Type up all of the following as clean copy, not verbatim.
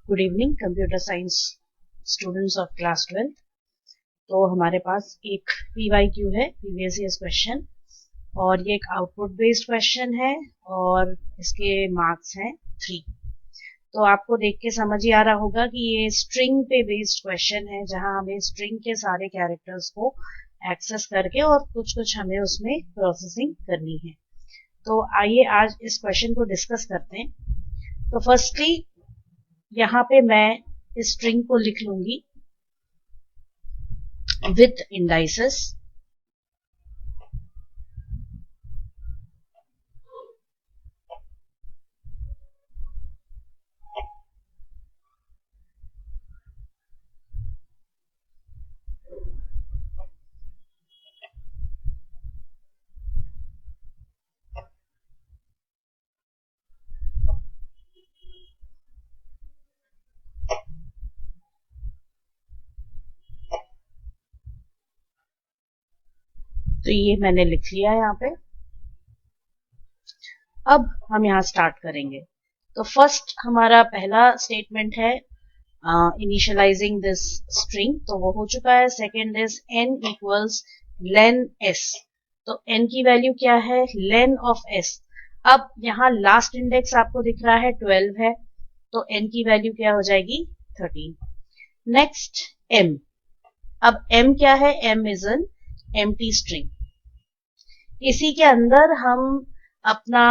Good evening computer science students of class 12। तो हमारे पास एक PYQ है, प्रीवियस ईयर क्वेश्चन, और ये एक आउटपुट बेस्ड क्वेश्चन है और इसके मार्क्स हैं 3। तो आपको देख के समझ ही आ रहा होगा कि ये स्ट्रिंग पे बेस्ड क्वेश्चन है, जहां हमें स्ट्रिंग के सारे कैरेक्टर्स को एक्सेस करके और कुछ कुछ हमें उसमें प्रोसेसिंग करनी है। तो आइए आज इस क्वेश्चन को डिस्कस करते हैं। तो फर्स्टली यहाँ पे मैं इस स्ट्रिंग को लिख लूंगी विथ इंडाइसेस। तो ये मैंने लिख लिया है यहाँ पे। अब हम यहाँ स्टार्ट करेंगे। तो फर्स्ट हमारा पहला स्टेटमेंट है इनिशियलाइजिंग दिस स्ट्रिंग, तो वो हो चुका है। Second is n equals len s। तो n की वैल्यू क्या है? len of s। अब यहाँ लास्ट इंडेक्स आपको दिख रहा है 12 है, तो n की वैल्यू क्या हो जाएगी? 13। Next m। अब m क्या है? m is an empty string. इसी के अंदर हम अपना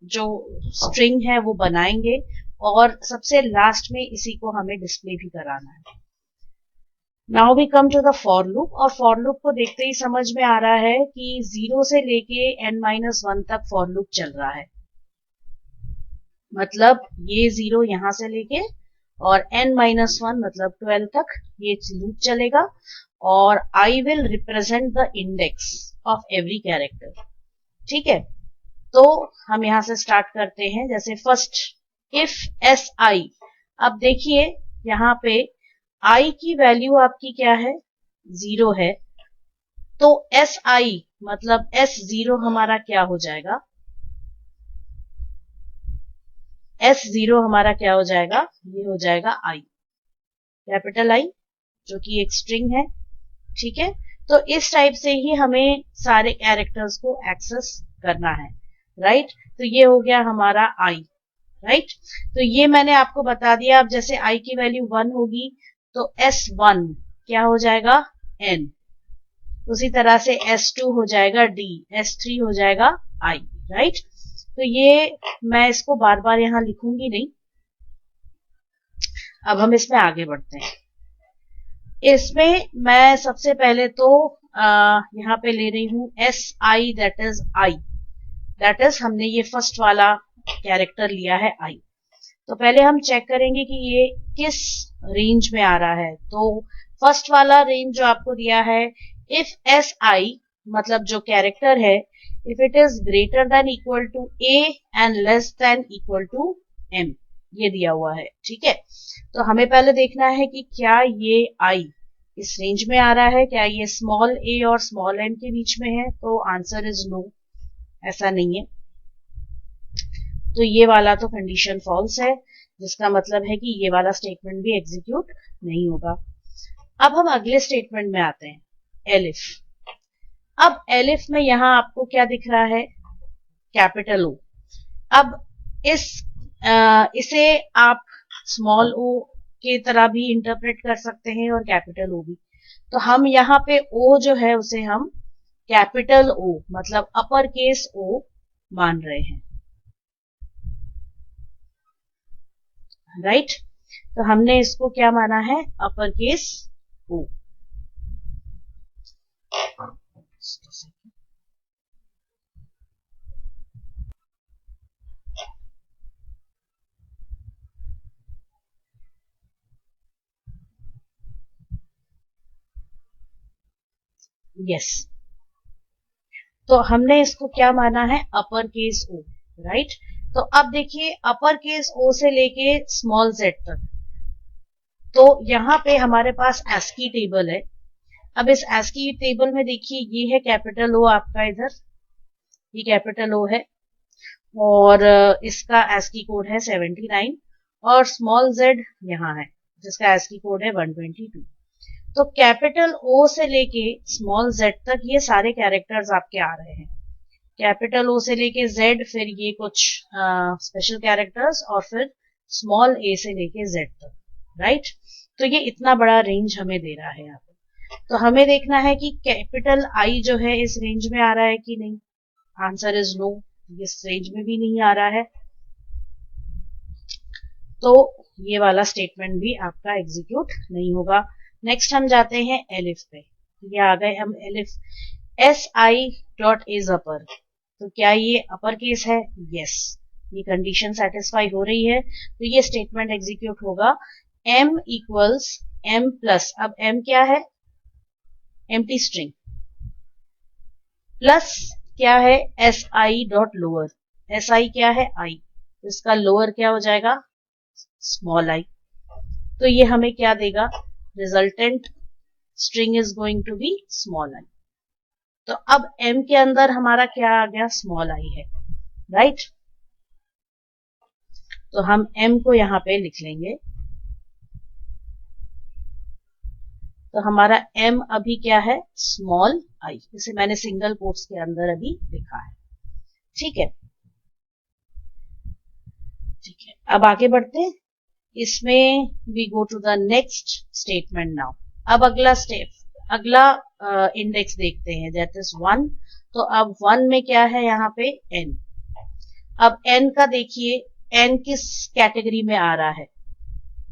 जो स्ट्रिंग है वो बनाएंगे और सबसे लास्ट में इसी को हमें डिस्प्ले भी कराना है। Now we come to the for loop, और फॉर लूप को देखते ही समझ में आ रहा है कि 0 से लेके n-1 तक फॉर लूप चल रहा है। मतलब ये 0 यहां से लेके और n-1 मतलब 12 तक ये लूप चलेगा, और I will represent the index of every character। ठीक है, तो हम यहां से स्टार्ट करते हैं। जैसे फर्स्ट इफ si। अब देखिए यहाँ पे I की वैल्यू आपकी क्या है? 0 है, तो si मतलब s0 हमारा क्या हो जाएगा? s0 हमारा क्या हो जाएगा? ये हो जाएगा I, कैपिटल I, जो कि एक स्ट्रिंग है। ठीक है, तो इस टाइप से ही हमें सारे कैरेक्टर्स को एक्सेस करना है, राइट। तो ये हो गया हमारा I, राइट। तो ये मैंने आपको बता दिया। अब जैसे I की वैल्यू 1 होगी तो S1 क्या हो जाएगा? N। उसी तरह से S2 हो जाएगा D, S3 हो जाएगा I, राइट। तो ये मैं इसको बार बार यहां लिखूंगी नहीं। अब हम इसमें आगे बढ़ते हैं। इसमें मैं सबसे पहले तो यहाँ पे ले रही हूं SI, that is I, that is हमने ये फर्स्ट वाला कैरेक्टर लिया है I। तो पहले हम चेक करेंगे कि ये किस रेंज में आ रहा है। तो फर्स्ट वाला रेंज जो आपको दिया है, इफ SI मतलब जो कैरेक्टर है, if it is greater than equal to A and less than equal to M, ये दिया हुआ है। ठीक है, तो हमें पहले देखना है कि क्या ये I इस रेंज में आ रहा है, क्या ये स्मॉल a और स्मॉल m के बीच में है। तो आंसर इज नो, ऐसा नहीं है। तो ये वाला तो कंडीशन फॉल्स है, जिसका मतलब है कि ये वाला स्टेटमेंट भी एग्जीक्यूट नहीं होगा। अब हम अगले स्टेटमेंट में आते हैं, एलिफ। अब एलिफ में यहां आपको क्या दिख रहा है? Capital O। अब इसे आप स्मॉल o की तरह भी इंटरप्रेट कर सकते हैं और कैपिटल O भी। तो हम यहाँ पे O जो है उसे हम कैपिटल O मतलब अपर केस O मान रहे हैं, राइट। तो हमने इसको क्या माना है? Upper case O। यस, तो हमने इसको क्या माना है? Upper case O, right. तो अब देखिए अपर केस O से लेके स्मॉल z तक, तो यहाँ पे हमारे पास ASCII टेबल है। अब इस ASCII टेबल में देखिए ये है कैपिटल O आपका, इधर ये कैपिटल O है, और इसका ASCII कोड है 79, और स्मॉल z यहाँ है जिसका ASCII कोड है 122। तो कैपिटल O से लेके स्मॉल z तक ये सारे कैरेक्टर्स आपके आ रहे हैं। कैपिटल O से लेके Z, फिर ये कुछ स्पेशल कैरेक्टर्स, और फिर स्मॉल a से लेके Z तक, राइट। तो ये इतना बड़ा रेंज हमें दे रहा है यहाँ पे। तो हमें देखना है कि कैपिटल I जो है इस रेंज में आ रहा है कि नहीं। आंसर इज नो, इस रेंज में भी नहीं आ रहा है। तो ये वाला स्टेटमेंट भी आपका एग्जीक्यूट नहीं होगा। नेक्स्ट हम जाते हैं एलिफ पे। ये आ गए हम elif. SI dot is upper, तो क्या ये अपर केस है? यस, ये कंडीशन सेटिस्फाई हो रही है, तो ये स्टेटमेंट एग्जीक्यूट होगा। M इक्वल्स M प्लस, अब M क्या है? एम्प्टी स्ट्रिंग, प्लस क्या है? SI dot lower. SI क्या है? I, इसका लोअर क्या हो जाएगा? Small I। तो ये हमें क्या देगा? Resultant string is going to be small I। तो अब M के अंदर हमारा क्या आ गया? स्मॉल I है, राइट। तो हम M को यहां पे लिख लेंगे। तो हमारा M अभी क्या है? स्मॉल I, जिसे मैंने सिंगल कोट्स के अंदर अभी लिखा है। ठीक है, ठीक है, अब आगे बढ़ते हैं। इसमें we go to the next statement now. अब अगला इंडेक्स देखते हैं, दैट इज 1। तो अब 1 में क्या है? यहाँ पे n। अब n का देखिए, n किस कैटेगरी में आ रहा है?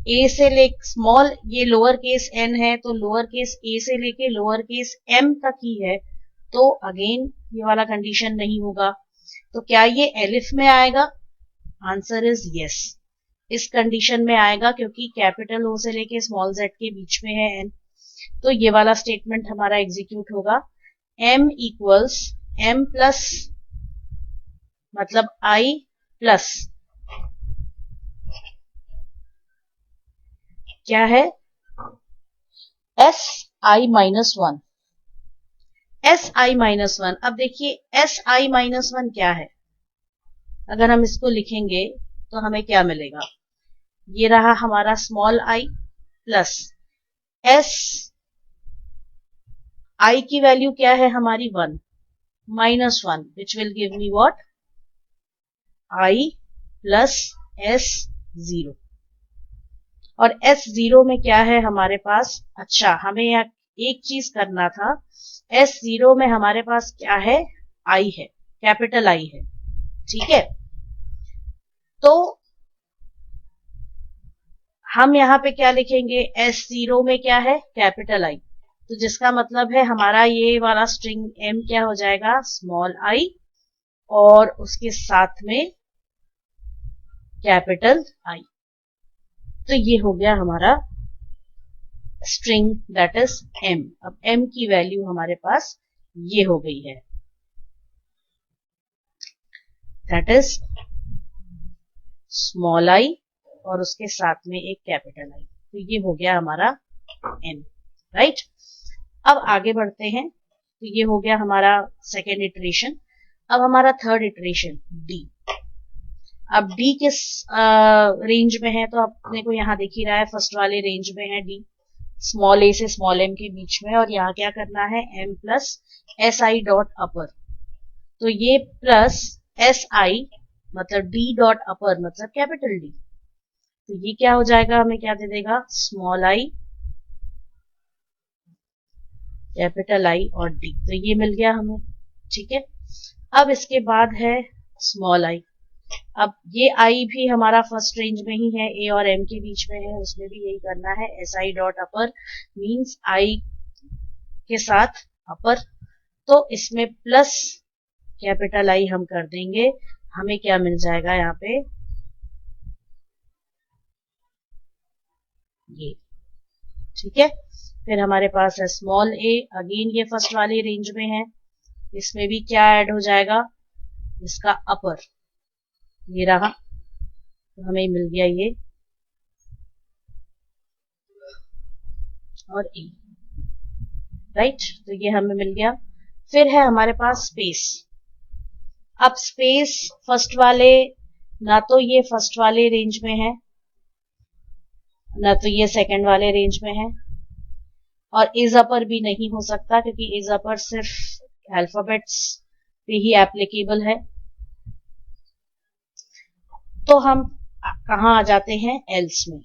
a से लेके स्मॉल, ये लोअर केस n है, तो लोअर केस a से लेके लोअर केस m तक ही है, तो अगेन ये वाला कंडीशन नहीं होगा। तो क्या ये एलिफ में आएगा? आंसर इज यस, इस कंडीशन में आएगा, क्योंकि कैपिटल O से लेके स्मॉल z के बीच में है n। तो ये वाला स्टेटमेंट हमारा एग्जीक्यूट होगा। M इक्वल्स M प्लस, मतलब I प्लस क्या है? SI minus 1। SI माइनस 1, अब देखिए SI माइनस 1 क्या है? अगर हम इसको लिखेंगे तो हमें क्या मिलेगा? ये रहा हमारा small I plus S, I की वैल्यू क्या है हमारी? 1 minus 1, which will give me what? I plus S0। और S0 में क्या है हमारे पास? अच्छा, हमें यहाँ एक चीज करना था। S0 में हमारे पास क्या है? I है, कैपिटल I है, ठीक है। तो हम यहाँ पे क्या लिखेंगे? S0 में क्या है? कैपिटल I, तो जिसका मतलब है हमारा ये वाला स्ट्रिंग M क्या हो जाएगा? स्मॉल I, और उसके साथ में कैपिटल I। तो ये हो गया हमारा स्ट्रिंग दैट इज M। अब M की वैल्यू हमारे पास ये हो गई है, दैट इज स्मॉल I और उसके साथ में एक कैपिटल I। तो ये हो गया हमारा M, राइट। अब आगे बढ़ते हैं। तो ये हो गया हमारा सेकेंड इटरेशन। अब हमारा थर्ड इटरेशन D। अब D किस रेंज में है? तो अपने को यहाँ दिख ही रहा है, फर्स्ट वाले रेंज में है D, स्मॉल a से स्मॉल m के बीच में। और यहाँ क्या करना है? m प्लस SI डॉट अपर। तो ये प्लस SI मतलब D डॉट अपर मतलब कैपिटल D। तो ये क्या हो जाएगा? हमें क्या दे देगा? स्मॉल I, कैपिटल I और D। तो ये मिल गया हमें, ठीक है। अब इसके बाद है स्मॉल I। अब ये I भी हमारा फर्स्ट रेंज में ही है, A और M के बीच में है, उसमें भी यही करना है। SI dot upper means I के साथ अपर, तो इसमें प्लस कैपिटल I हम कर देंगे। हमें क्या मिल जाएगा यहाँ पे? ये, ठीक है। फिर हमारे पास है स्मॉल a, अगेन ये फर्स्ट वाली रेंज में है, इसमें भी क्या ऐड हो जाएगा? इसका अपर, ये रहा, तो हमें मिल गया ये और ए, राइट। तो ये हमें मिल गया। फिर है हमारे पास स्पेस। अब स्पेस फर्स्ट वाले, ना तो ये फर्स्ट वाले रेंज में है ना तो ये सेकंड वाले रेंज में है, और इज अपर भी नहीं हो सकता क्योंकि इज अपर सिर्फ अल्फाबेट्स पे ही एप्लीकेबल है। तो हम कहाँ आ जाते हैं, एल्स में।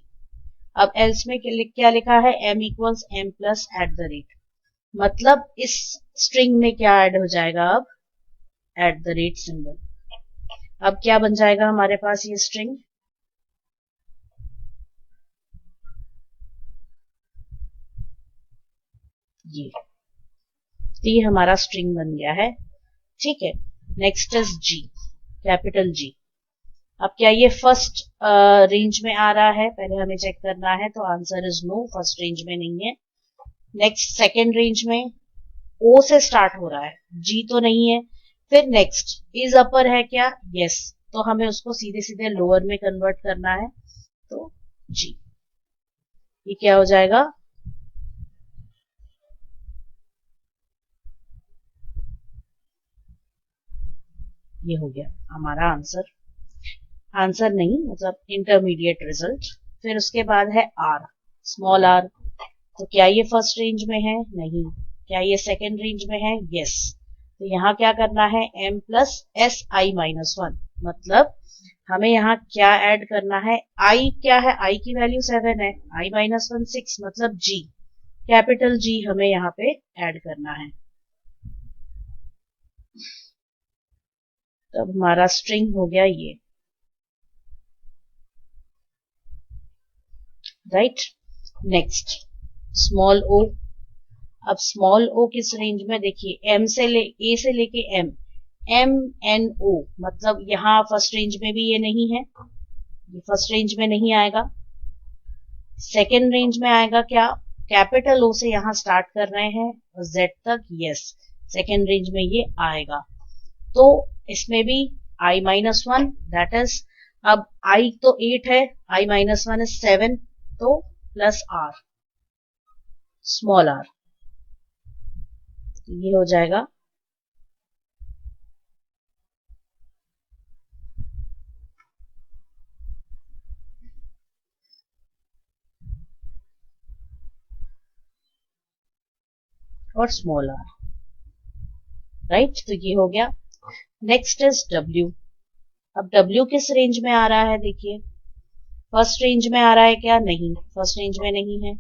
अब एल्स में क्या लिखा है, m equals m plus at the rate, मतलब इस स्ट्रिंग में क्या ऐड हो जाएगा, अब एट द रेट सिंबल। अब क्या बन जाएगा हमारे पास ये स्ट्रिंग, ये हमारा स्ट्रिंग बन गया है। ठीक है, next is G, capital G. अब क्या ये फर्स्ट रेंज में आ रहा है, पहले हमें चेक करना है, तो answer is no, first range में नहीं है। नेक्स्ट सेकेंड रेंज में ओ से स्टार्ट हो रहा है, जी तो नहीं है। फिर नेक्स्ट इज अपर है क्या, यस, तो हमें उसको सीधे सीधे लोअर में कन्वर्ट करना है, तो जी, ये क्या हो जाएगा, ये हो गया हमारा आंसर। आंसर नहीं मतलब इंटरमीडिएट रिजल्ट। फिर उसके बाद है आर, स्मॉल आर, तो क्या ये फर्स्ट रेंज में है, नहीं। क्या ये सेकेंड रेंज में है, यस। तो यहाँ क्या करना है, m plus S I minus one, मतलब हमें यहाँ क्या ऐड करना है, i क्या है, i की वैल्यू 7 है, i माइनस वन 6, मतलब g, कैपिटल G हमें यहाँ पे ऐड करना है। तो हमारा स्ट्रिंग हो गया ये, राइट। Next small o। अब स्मॉल o किस रेंज में, देखिए m से a से लेके m n o, मतलब यहाँ फर्स्ट रेंज में भी ये नहीं है, ये फर्स्ट रेंज में नहीं आएगा। सेकेंड रेंज में आएगा क्या, कैपिटल O से यहाँ स्टार्ट कर रहे हैं और Z तक, यस, सेकेंड रेंज में ये आएगा। तो इसमें भी i minus one, that is, अब i तो 8 है, i माइनस वन इज 7, तो प्लस r, स्मॉल r, ये हो जाएगा और स्मॉल r, राइट। तो ये हो गया। Next is W। अब W किस रेंज में आ रहा है, देखिए फर्स्ट रेंज में आ रहा है क्या, नहीं, फर्स्ट रेंज में नहीं है।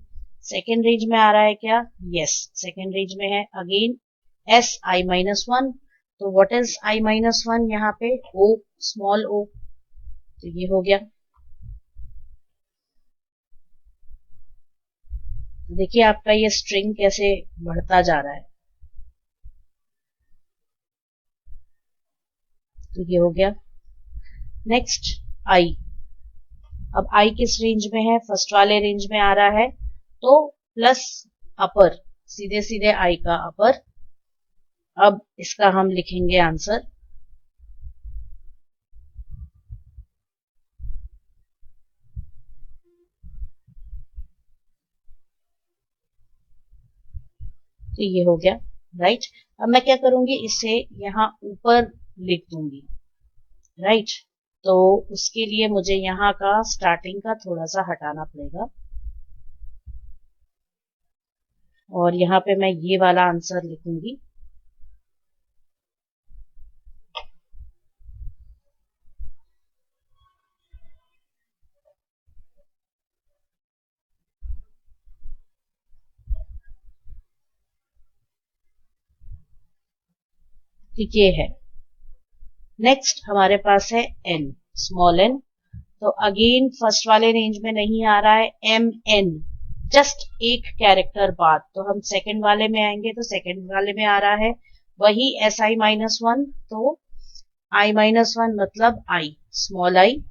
सेकेंड रेंज में आ रहा है क्या, यस, सेकेंड रेंज में है। Again as I minus one, तो what is I minus one, यहाँ पे O, स्मॉल o, तो ये हो गया। देखिए आपका ये स्ट्रिंग कैसे बढ़ता जा रहा है, तो ये हो गया। Next I। अब I किस रेंज में है, फर्स्ट वाले रेंज में आ रहा है, तो प्लस अपर, सीधे सीधे I का अपर। अब इसका हम लिखेंगे आंसर, तो ये हो गया, राइट। अब मैं क्या करूंगी, इसे यहाँ ऊपर लिख दूंगी, राइट। तो उसके लिए मुझे यहाँ का स्टार्टिंग का थोड़ा सा हटाना पड़ेगा, और यहाँ पे मैं ये वाला आंसर लिखूंगी। ठीक, ये है। नेक्स्ट हमारे पास है n, स्मॉल n, तो अगेन फर्स्ट वाले रेंज में नहीं आ रहा है, एम एन, जस्ट एक कैरेक्टर बाद, तो हम सेकंड वाले में आएंगे, तो सेकंड वाले में आ रहा है वही एस आई माइनस वन, तो आई माइनस वन मतलब आई, स्मॉल आई,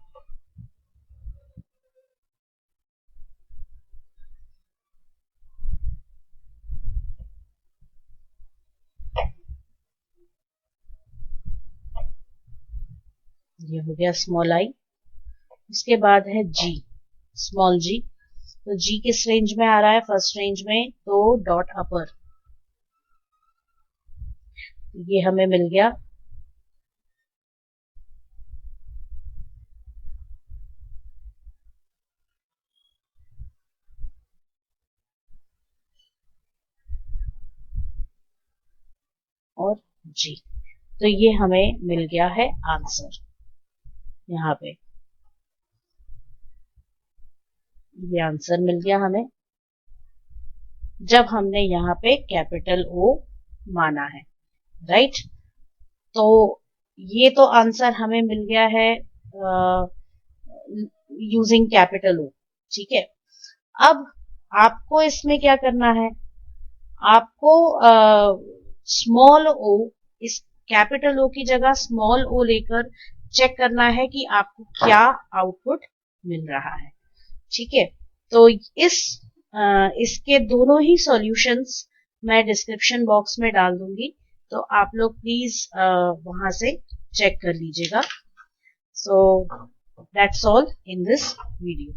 ये हो गया स्मॉल आई। उसके बाद है जी, स्मॉल जी, तो जी किस रेंज में आ रहा है, फर्स्ट रेंज में, तो डॉट अपर, ये हमें मिल गया। जी। तो ये हमें मिल गया है आंसर यहाँ पे, ये आंसर मिल गया हमें जब हमने यहाँ पे कैपिटल ओ माना है, राइट। तो ये तो आंसर हमें मिल गया है यूजिंग कैपिटल ओ, ठीक है। अब आपको इसमें क्या करना है, आपको स्मॉल ओ, इस कैपिटल ओ की जगह स्मॉल ओ लेकर चेक करना है कि आपको क्या आउटपुट मिल रहा है, ठीक है। तो इसके दोनों ही सॉल्यूशंस मैं डिस्क्रिप्शन बॉक्स में डाल दूंगी, तो आप लोग प्लीज वहां से चेक कर लीजिएगा। So that's all in this video.